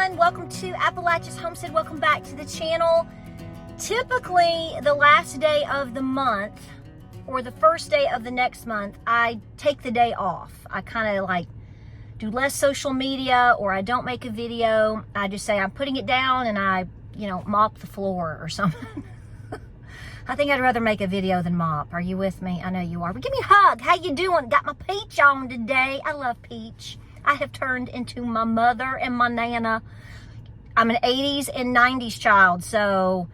everyone. Welcome to Appalachia's Homestead. Welcome back to the channel. Typically, the last day of the month or the first day of the next month, I take the day off. I kind of like do less social media, or I don't make a video. I just say I'm putting it down and I, mop the floor or something. I think I'd rather make a video than mop. Are you with me? I know you are. But give me a hug. How you doing? Got my Peach on today. I love Peach. I have turned into my mother and my Nana. I'm an 80s and 90s child, so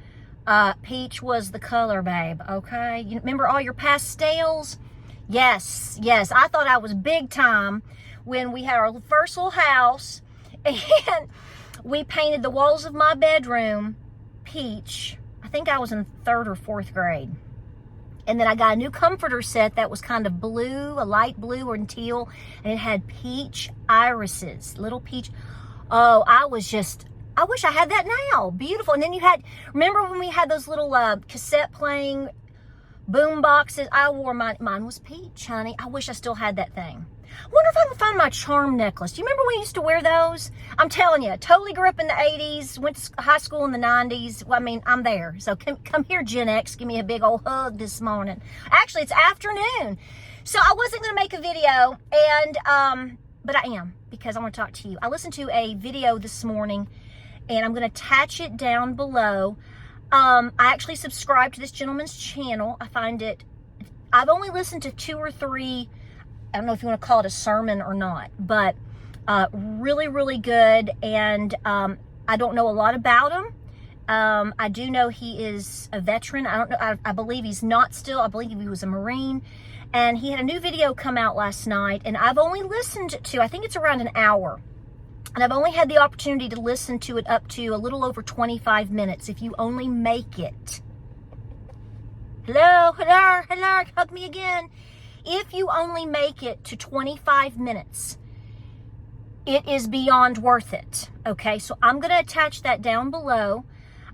Peach was the color, babe, okay? You remember all your pastels? Yes. I thought I was big time when we had our first little house, and we painted the walls of my bedroom peach. I think I was in 3rd or 4th grade. And then I got a new comforter set that was kind of blue, a light blue or teal, and it had peach irises, little peach. Oh, I wish I had that now. Beautiful. And then remember when we had those little cassette playing boom boxes? I wore mine was peach, honey. I wish I still had that thing. I wonder if I can find my charm necklace. Do you remember when we used to wear those? I'm telling you, totally grew up in the 80s, went to high school in the 90s. Well, I mean, I'm there. So come here, Gen X. Give me a big old hug this morning. Actually, it's afternoon. So I wasn't going to make a video, but I am, because I want to talk to you. I listened to a video this morning, and I'm going to attach it down below. I actually subscribed to this gentleman's channel. I've only listened to 2 or 3, I don't know if you want to call it a sermon or not, but really, really good. And I don't know a lot about him. I do know he is a veteran. I don't know. I believe he's not still. I believe he was a Marine. And he had a new video come out last night, and I've only listened to, I think it's around an hour. And I've only had the opportunity to listen to it up to a little over 25 minutes, if you only make it. Hello, hug me again. If you only make it to 25 minutes, it is beyond worth it, okay? So I'm going to attach that down below.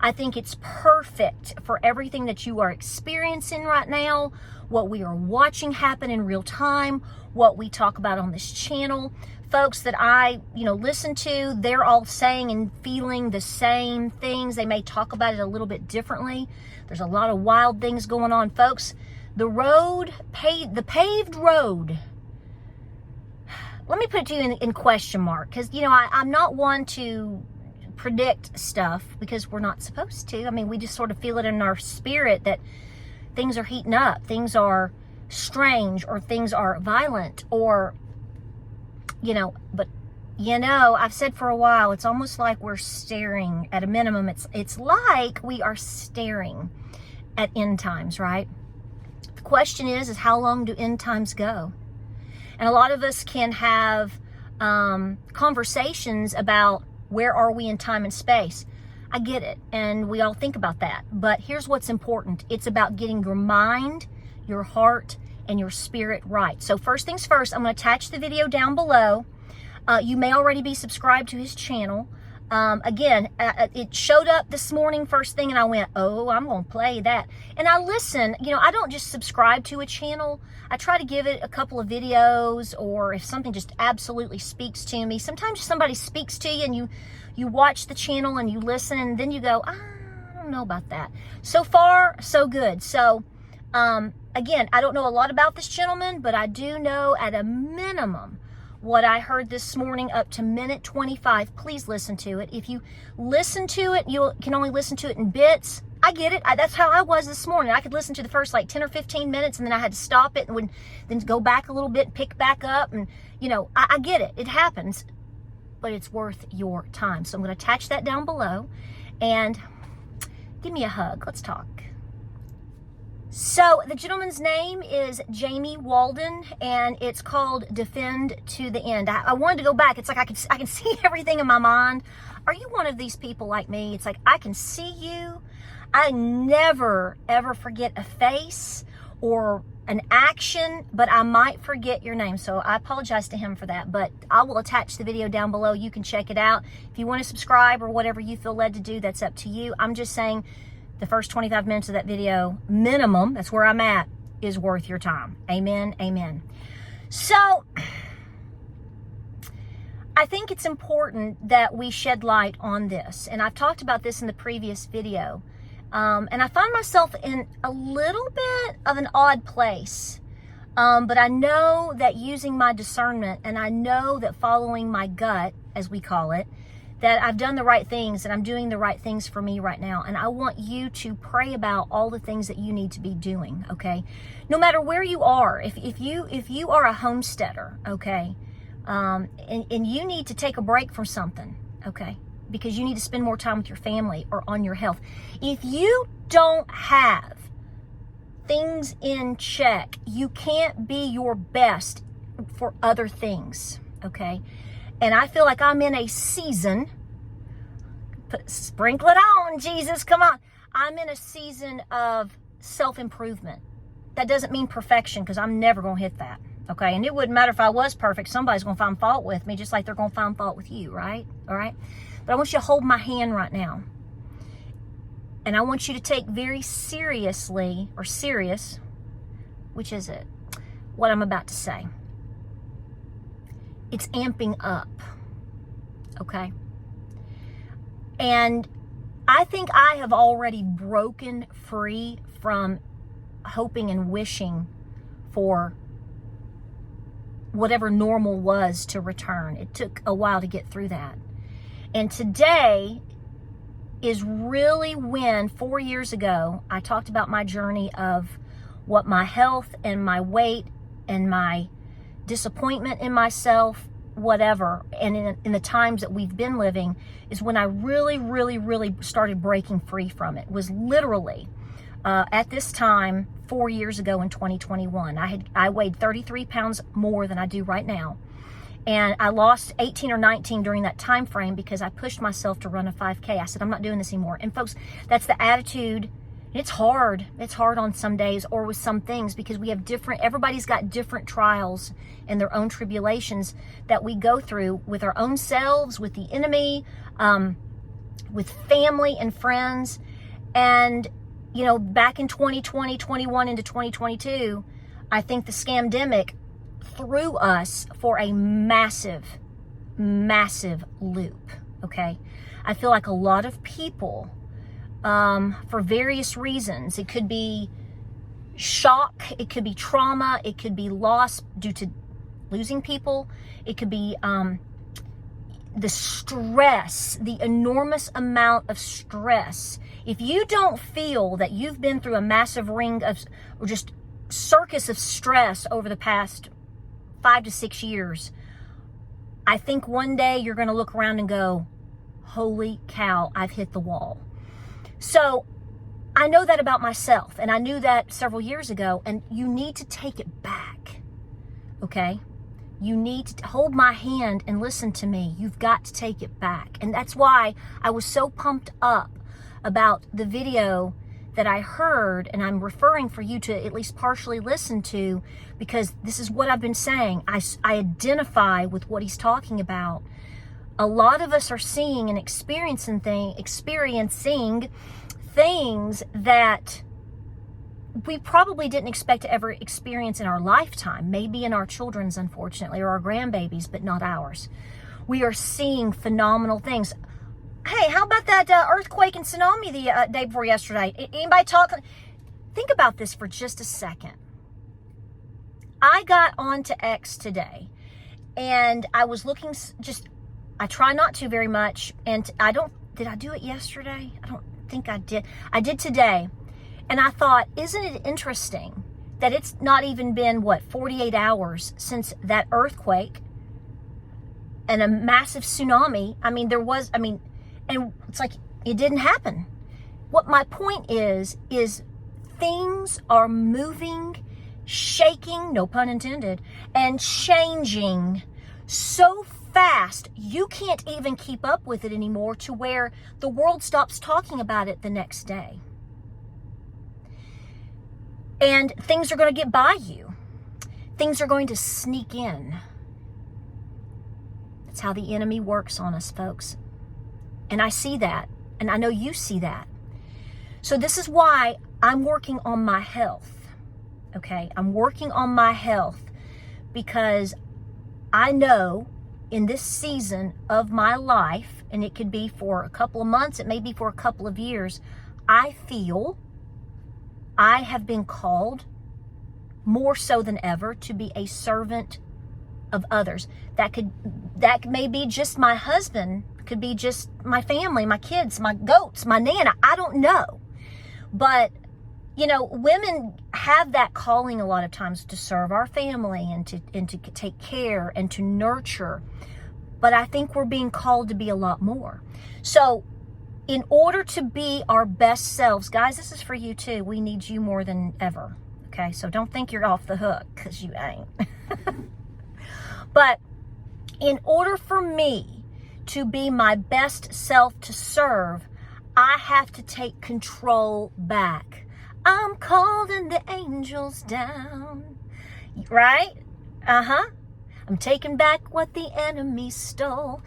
I think it's perfect for everything that you are experiencing right now, what we are watching happen in real time, what we talk about on this channel. Folks that I, listen to, they're all saying and feeling the same things. They may talk about it a little bit differently. There's a lot of wild things going on, folks. The paved road, let me put it to you in question mark, because, I'm not one to predict stuff, because we're not supposed to. I mean, we just sort of feel it in our spirit that things are heating up, things are strange, or things are violent, or, but, I've said for a while, it's almost like we're staring at a minimum. It's like we are staring at end times, right? The question is how long do end times go? And a lot of us can have conversations about where are we in time and space. I get it, and we all think about that. But here's what's important. It's about getting your mind, your heart, and your spirit right. So first things first, I'm going to attach the video down below. You may already be subscribed to his channel. Again, it showed up this morning first thing, and I went, oh, I'm going to play that. And I listen, I don't just subscribe to a channel. I try to give it a couple of videos, or if something just absolutely speaks to me. Sometimes somebody speaks to you, and you watch the channel and you listen, and then you go, I don't know about that. So far, so good. So, again, I don't know a lot about this gentleman, but I do know at a minimum what I heard this morning up to minute 25. Please listen to it. If you listen to it, you can only listen to it in bits. I get it. That's how I was this morning. I could listen to the first 10 or 15 minutes, and then I had to stop it and then go back a little bit, pick back up. And, I get it. It happens, but it's worth your time. So I'm going to attach that down below, and give me a hug. Let's talk. So the gentleman's name is Jamie Walden, and it's called Defend to the End. I wanted to go back. It's like I can see everything in my mind. Are you one of these people like me? It's like I can see you. I never, ever forget a face or an action, but I might forget your name. So I apologize to him for that, but I will attach the video down below. You can check it out. If you want to subscribe or whatever you feel led to do, that's up to you. I'm just saying, the first 25 minutes of that video, minimum, that's where I'm at, is worth your time. Amen, amen. So, I think it's important that we shed light on this. And I've talked about this in the previous video. And I find myself in a little bit of an odd place. But I know that using my discernment, and I know that following my gut, as we call it, that I've done the right things and I'm doing the right things for me right now. And I want you to pray about all the things that you need to be doing, okay? No matter where you are, if you are a homesteader, okay, and you need to take a break from something, okay, because you need to spend more time with your family or on your health. If you don't have things in check, you can't be your best for other things, okay? And I feel like I'm in a season, sprinkle it on, Jesus, come on. I'm in a season of self-improvement. That doesn't mean perfection, because I'm never going to hit that, okay? And it wouldn't matter if I was perfect. Somebody's going to find fault with me, just like they're going to find fault with you, right? All right? But I want you to hold my hand right now. And I want you to take very seriously, or serious, which is it, what I'm about to say. It's amping up, okay? And I think I have already broken free from hoping and wishing for whatever normal was to return. It took a while to get through that. And today is really when, 4 years ago, I talked about my journey of what my health and my weight and my disappointment in myself, whatever, and in the times that we've been living, is when I really started breaking free from it. Was literally at this time 4 years ago in 2021. I weighed 33 pounds more than I do right now, and I lost 18 or 19 during that time frame because I pushed myself to run a 5K. I said, I'm not doing this anymore. And folks, that's the attitude. It's hard. It's hard on some days or with some things, because we have everybody's got different trials and their own tribulations that we go through with our own selves, with the enemy, with family and friends. And, you know, back in 2020, 21 into 2022, I think the scamdemic threw us for a massive loop, okay? I feel like a lot of people, for various reasons. It could be shock, it could be trauma, it could be loss due to losing people, it could be the stress, the enormous amount of stress. If you don't feel that you've been through a massive ring of, or just circus of stress over the past 5 to 6 years, I think one day you're going to look around and go, holy cow, I've hit the wall. So I know that about myself, and I knew that several years ago, and you need to take it back, okay? You need to hold my hand and listen to me. You've got to take it back. And that's why I was so pumped up about the video that I heard, and I'm referring for you to at least partially listen to, because this is what I've been saying. I identify with what he's talking about. A lot of us are seeing and experiencing things that we probably didn't expect to ever experience in our lifetime, maybe in our children's, unfortunately, or our grandbabies, but not ours. We are seeing phenomenal things. Hey, how about that earthquake and tsunami the day before yesterday? Anybody talking? Think about this for just a second. I got onto X today, and I was looking, I try not to very much, and did I do it yesterday? I don't think I did. I did today, and I thought, isn't it interesting that it's not even been, 48 hours since that earthquake and a massive tsunami. And it's like it didn't happen. What my point is things are moving, shaking, no pun intended, and changing so fast you can't even keep up with it anymore, to where the world stops talking about it the next day. And things are going to get by you. Things are going to sneak in. That's how the enemy works on us, folks. And I see that, and I know you see that. So this is why I'm working on my health, okay? I'm working on my health because I know in this season of my life, and it could be for a couple of months, it may be for a couple of years, I feel I have been called more so than ever to be a servant of others. That may be just my husband, could be just my family, my kids, my goats, my nana, I don't know. But, you know, women have that calling a lot of times to serve our family and to take care and to nurture. But I think we're being called to be a lot more. So in order to be our best selves, guys, this is for you too. We need you more than ever. Okay, so don't think you're off the hook, because you ain't. But in order for me to be my best self to serve, I have to take control back. I'm calling the angels down. Right? I'm taking back what the enemy stole.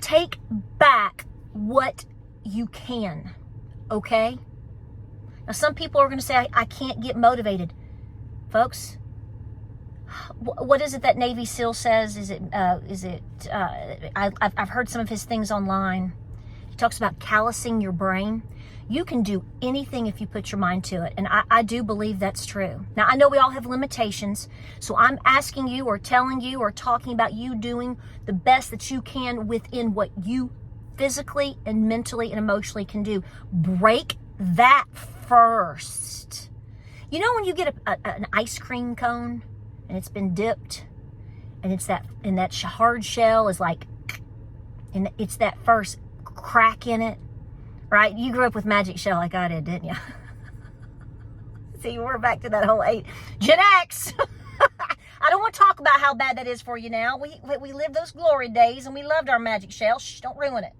Take back what you can. Okay? Now, some people are going to say, I can't get motivated. Folks, what is it that Navy SEAL says? I've heard some of his things online. He talks about callousing your brain. You can do anything if you put your mind to it. And I do believe that's true. Now, I know we all have limitations. So I'm asking you or telling you or talking about you doing the best that you can within what you physically and mentally and emotionally can do. Break that first. You know when you get an ice cream cone and it's been dipped and it's that, and that hard shell is like, and it's that first crack in it, right? You grew up with magic shell like I did, didn't you? See, we're back to that whole Gen X. I don't want to talk about how bad that is for you now. We lived those glory days and we loved our magic shell. Shh, don't ruin it.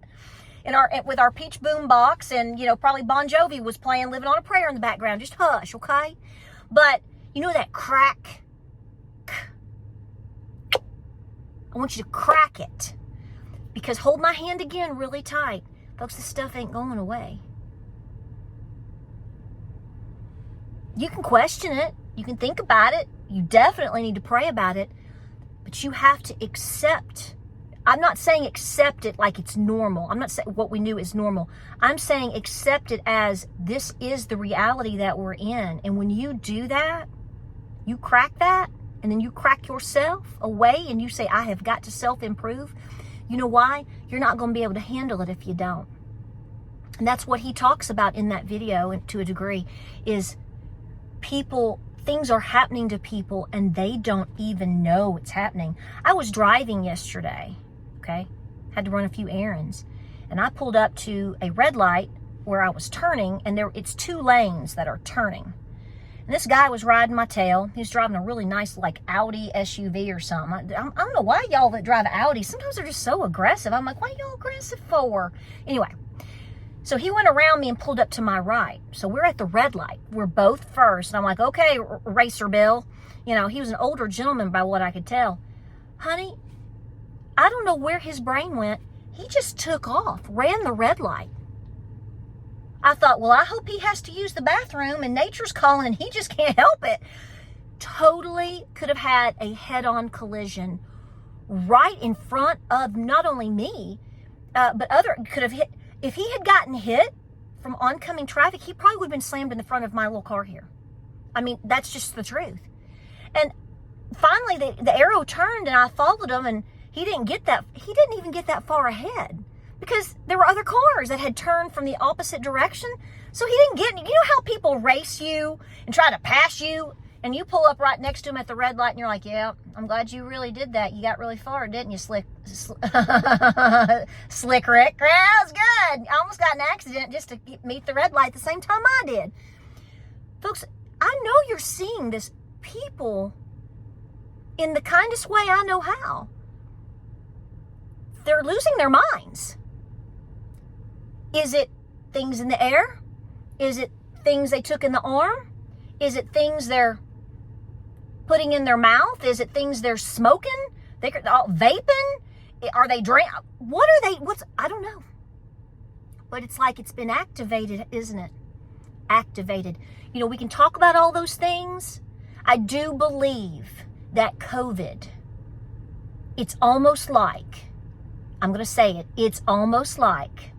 With our peach boom box, and, you know, probably Bon Jovi was playing Living on a Prayer in the background. Just hush, okay? But you know that crack? I want you to crack it. Because hold my hand again really tight. Folks, this stuff ain't going away. You can question it. You can think about it. You definitely need to pray about it. But you have to accept. I'm not saying accept it like it's normal. I'm not saying what we knew is normal. I'm saying accept it as this is the reality that we're in. And when you do that, you crack that, and then you crack yourself away and you say, I have got to self-improve. You know why? You're not going to be able to handle it if you don't. And that's what he talks about in that video, and to a degree, is people, things are happening to people and they don't even know it's happening. I was driving yesterday. Okay, had to run a few errands, and I pulled up to a red light where I was turning, and it's 2 lanes that are turning. And this guy was riding my tail. He was driving a really nice, like, Audi SUV or something. I don't know why y'all that drive Audi, sometimes they're just so aggressive. I'm like, what are y'all aggressive for? Anyway, so he went around me and pulled up to my right. So we're at the red light. We're both first. And I'm like, okay, Racer Bill. You know, he was an older gentleman by what I could tell. Honey, I don't know where his brain went. He just took off, ran the red light. I thought, well, I hope he has to use the bathroom and nature's calling and he just can't help it. Totally could have had a head-on collision right in front of not only me, but could have hit. If he had gotten hit from oncoming traffic, he probably would have been slammed in the front of my little car here. I mean, that's just the truth. And finally, the arrow turned and I followed him, and he didn't even get that far ahead because there were other cars that had turned from the opposite direction. So he didn't get, you know how people race you and try to pass you, and you pull up right next to him at the red light and you're like, yeah, I'm glad you really did that. You got really far, didn't you, Slick Rick? Yeah, that was good. I almost got in an accident just to meet the red light the same time I did. Folks, I know you're seeing this, people, in the kindest way I know how. They're losing their minds. Is it things in the air? Is it things they took in the arm? Is it things they're putting in their mouth? Is it things they're smoking? They're all vaping? Are they drink? What are they? I don't know. But it's like it's been activated, isn't it? Activated. You know, we can talk about all those things. I do believe that COVID it's almost like, I'm going to say it, it's almost like,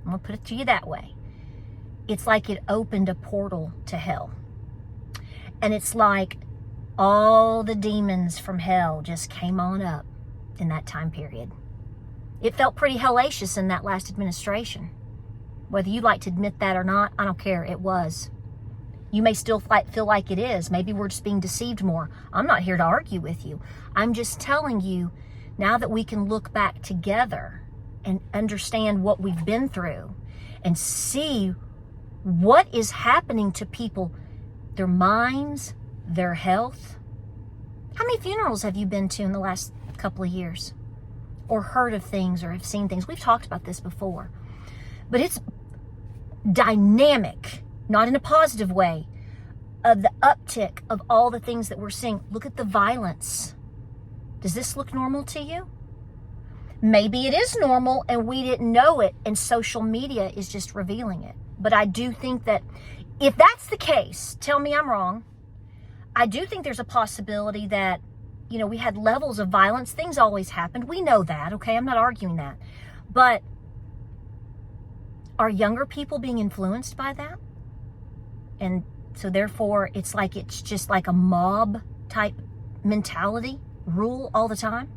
I'm going to put it to you that way. It's like it opened a portal to hell. And it's like all the demons from hell just came on up in that time period. It felt pretty hellacious in that last administration. Whether you like to admit that or not, I don't care. It was. You may still feel like it is. Maybe we're just being deceived more. I'm not here to argue with you. I'm just telling you, now that we can look back together and understand what we've been through and see what is happening to people, their minds, their health. How many funerals have you been to in the last couple of years? Or heard of things or have seen things? We've talked about this before. But it's dynamic, not in a positive way, of the uptick of all the things that we're seeing. Look at the violence. Does this look normal to you? Maybe it is normal and we didn't know it, and social media is just revealing it. But I do think that if that's the case, tell me I'm wrong. I do think there's a possibility that, you know, we had levels of violence. Things always happened. We know that, okay? I'm not arguing that. But are younger people being influenced by that? And so therefore, it's just like a mob type mentality, rule all the time.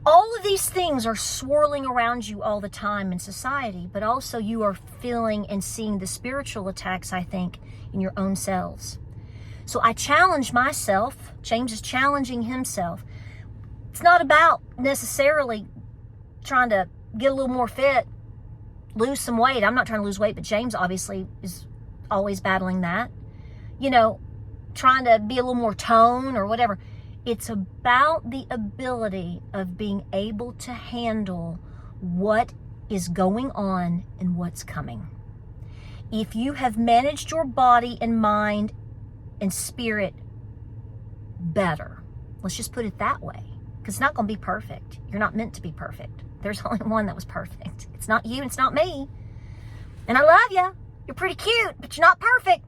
All of these things are swirling around you all the time in society, but also you are feeling and seeing the spiritual attacks, I think, in your own selves. So I challenge myself. James is challenging himself. It's not about necessarily trying to get a little more fit, lose some weight. I'm not trying to lose weight, but James obviously is always battling that. You know, trying to be a little more tone or whatever. It's about the ability of being able to handle what is going on and what's coming. If you have managed your body and mind and spirit better, let's just put it that way, because it's not going to be perfect. You're not meant to be perfect. There's only one that was perfect. It's not you, it's not me. And I love you. You're pretty cute, but you're not perfect.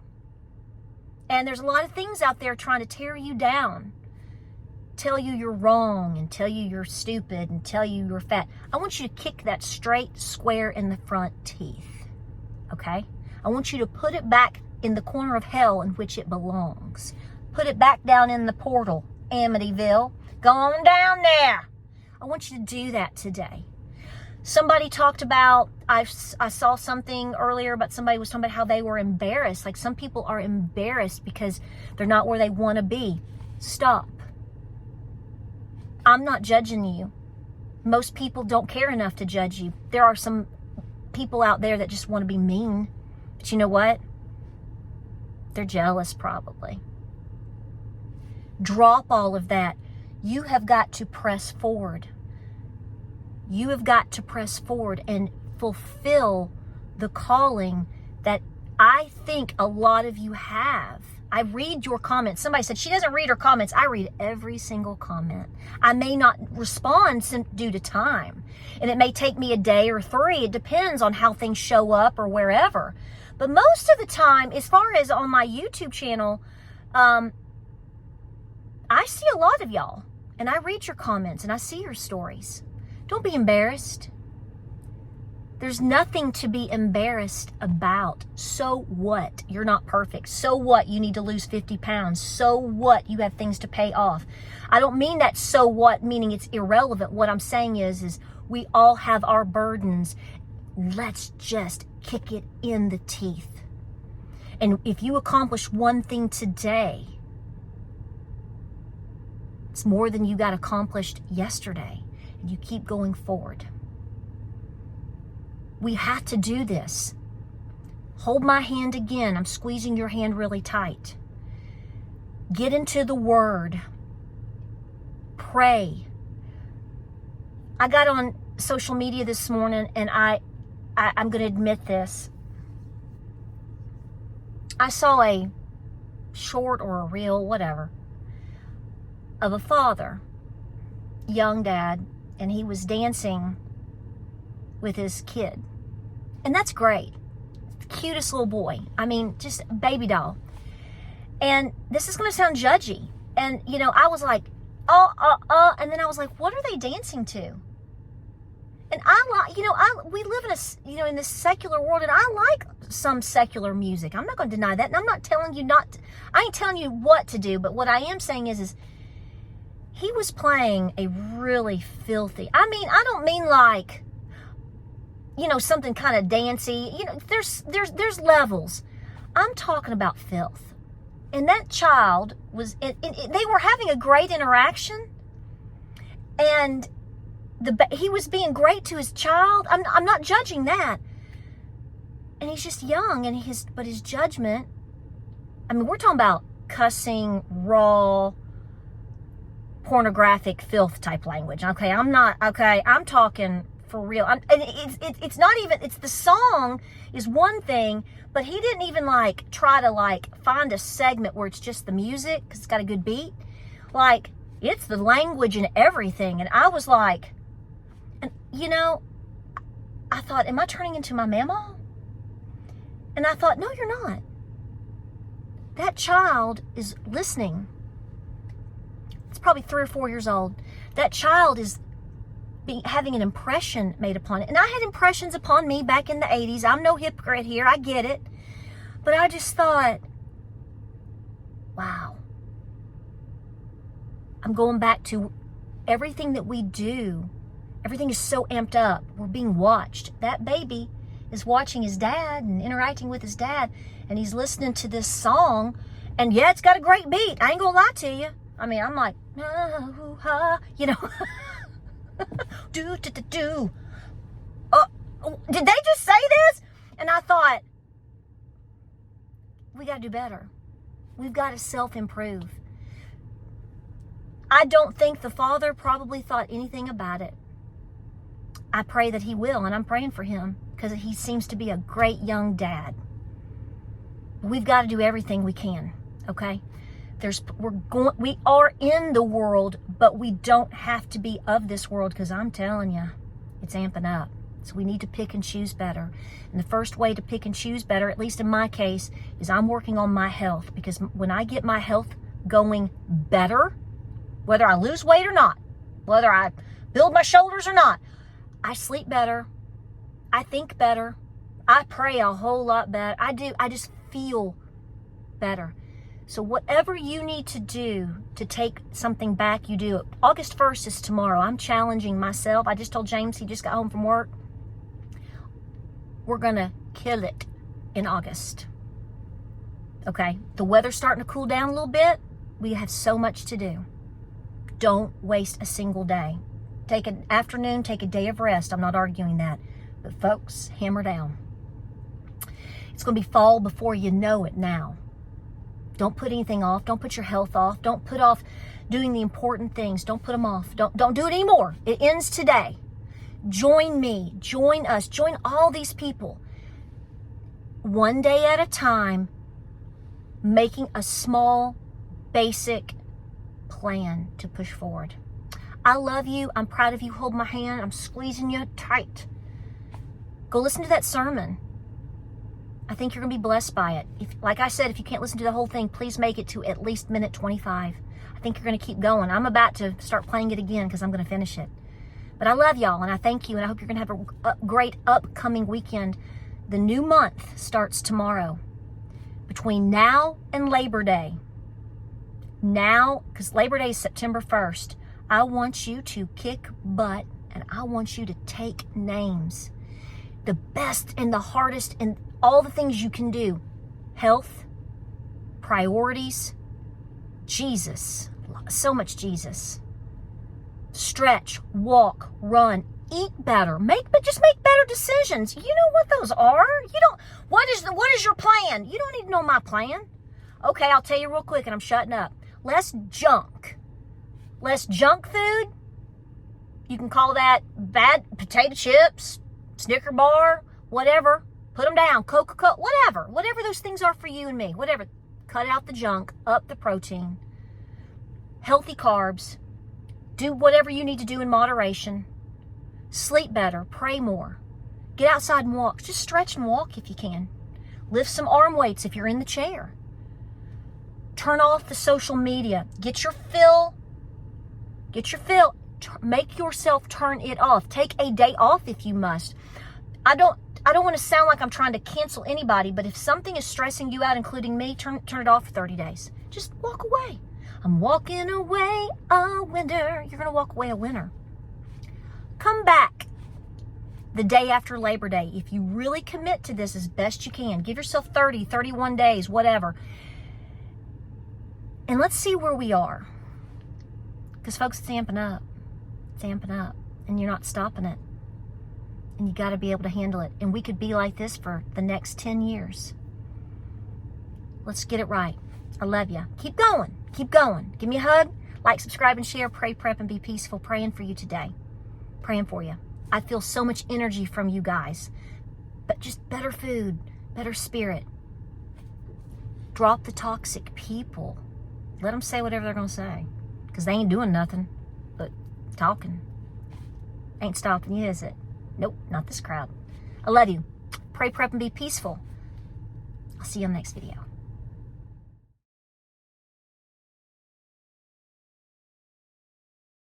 And there's a lot of things out there trying to tear you down, tell you you're wrong, and tell you you're stupid, and tell you you're fat. I want you to kick that straight, square in the front teeth, okay? I want you to put it back in the corner of hell in which it belongs. Put it back down in the portal, Amityville. Go on down there. I want you to do that today. Somebody talked about, I saw something earlier, but somebody was talking about how they were embarrassed. Like some people are embarrassed because they're not where they want to be. Stop. I'm not judging you. Most people don't care enough to judge you. There are some people out there that just want to be mean. But you know what? They're jealous probably. Drop all of that. You have got to press forward. You have got to press forward and fulfill the calling that I think a lot of you have. I read your comments. Somebody said she doesn't read her comments. I read every single comment. I may not respond due to time, and it may take me a day or 3. It depends on how things show up or wherever. But most of the time, as far as on my YouTube channel, I see a lot of y'all, and I read your comments, and I see your stories. Don't be embarrassed. There's nothing to be embarrassed about. So what? You're not perfect. So what? You need to lose 50 pounds. So what? You have things to pay off. I don't mean that so what, meaning it's irrelevant. What I'm saying is we all have our burdens. Let's just kick it in the teeth. And if you accomplish one thing today, it's more than you got accomplished yesterday. And you keep going forward. We have to do this. Hold my hand again. I'm squeezing your hand really tight. Get into the Word. Pray. I got on social media this morning, and I'm going to admit this. I saw a short or a reel, whatever, of a father, young dad, and he was dancing with his kid. And that's great. The cutest little boy. I mean, just a baby doll. And this is going to sound judgy. And, you know, I was like, And then I was like, what are they dancing to? And we live in in this secular world, and I like some secular music. I'm not going to deny that. And I'm not telling you I ain't telling you what to do, but what I am saying is he was playing a really filthy, I don't mean like, something kind of dancey. There's levels. I'm talking about filth. And that child they were having a great interaction, and he was being great to his child. I'm not judging that. And he's just young, but his judgment, we're talking about cussing, raw, pornographic filth type language. Okay, I'm talking for real. And it's not even, it's the song is one thing, but he didn't even try to find a segment where it's just the music because it's got a good beat. It's the language and everything. And I was like, I thought, am I turning into my mama? And I thought, no, you're not. That child is listening. It's probably 3 or 4 years old. That child is having an impression made upon it. And I had impressions upon me back in the 80s. I'm no hypocrite here. I get it. But I just thought, wow. I'm going back to everything that we do. Everything is so amped up. We're being watched. That baby is watching his dad and interacting with his dad. And he's listening to this song. And yeah, it's got a great beat. I ain't gonna lie to you. I'm like, do. Did they just say this? And I thought, we got to do better. We've got to self-improve. I don't think the father probably thought anything about it. I pray that he will, and I'm praying for him because he seems to be a great young dad. We've got to do everything we can, okay? We are in the world, but we don't have to be of this world, because I'm telling you, it's amping up. So we need to pick and choose better. And the first way to pick and choose better, at least in my case, is I'm working on my health. Because when I get my health going better, whether I lose weight or not, whether I build my shoulders or not, I sleep better, I think better, I pray a whole lot better. I just feel better. So whatever you need to do to take something back, you do it. August 1st is tomorrow. I'm challenging myself. I just told James, he just got home from work. We're going to kill it in August. Okay? The weather's starting to cool down a little bit. We have so much to do. Don't waste a single day. Take an afternoon, take a day of rest. I'm not arguing that. But folks, hammer down. It's going to be fall before you know it now. Don't put anything off. Don't put your health off. Don't put off doing the important things. Don't put them off. Don't do it anymore. It ends today. Join me. Join us. Join all these people. One day at a time, making a small, basic plan to push forward. I love you. I'm proud of you. Hold my hand. I'm squeezing you tight. Go listen to that sermon. I think you're going to be blessed by it. Like I said, if you can't listen to the whole thing, please make it to at least minute 25. I think you're going to keep going. I'm about to start playing it again because I'm going to finish it. But I love y'all, and I thank you, and I hope you're going to have a great upcoming weekend. The new month starts tomorrow. Between now and Labor Day. Now, because Labor Day is September 1st, I want you to kick butt, and I want you to take names. The best and the hardest and all the things you can do. Health, priorities, Jesus, so much Jesus. Stretch, walk, run, eat better, just make better decisions. You know what those are. What is your plan? You don't need to know my plan. Okay, I'll tell you real quick and I'm shutting up. Less junk food. You can call that bad potato chips, Snicker bar, whatever. Put them down, Coca-Cola, whatever those things are for you and me, whatever. Cut out the junk, up the protein, healthy carbs, do whatever you need to do in moderation, sleep better, pray more, get outside and walk, just stretch and walk if you can, lift some arm weights if you're in the chair, turn off the social media, get your fill Get your fill. Make yourself turn it off. Take a day off if you must. I don't want to sound like I'm trying to cancel anybody, but if something is stressing you out, including me, turn it off for 30 days. Just walk away. I'm walking away a winner. You're going to walk away a winner. Come back the day after Labor Day. If you really commit to this as best you can, give yourself 30, 31 days, whatever. And let's see where we are. Because folks, it's amping up. It's amping up. And you're not stopping it. And you got to be able to handle it. And we could be like this for the next 10 years. Let's get it right. I love you. Keep going. Keep going. Give me a hug. Like, subscribe, and share. Pray, prep, and be peaceful. Praying for you today. Praying for you. I feel so much energy from you guys. But just better food. Better spirit. Drop the toxic people. Let them say whatever they're going to say. Because they ain't doing nothing but talking. Ain't stopping you, is it? Nope, not this crowd. I love you. Pray, prep, and be peaceful. I'll see you on the next video.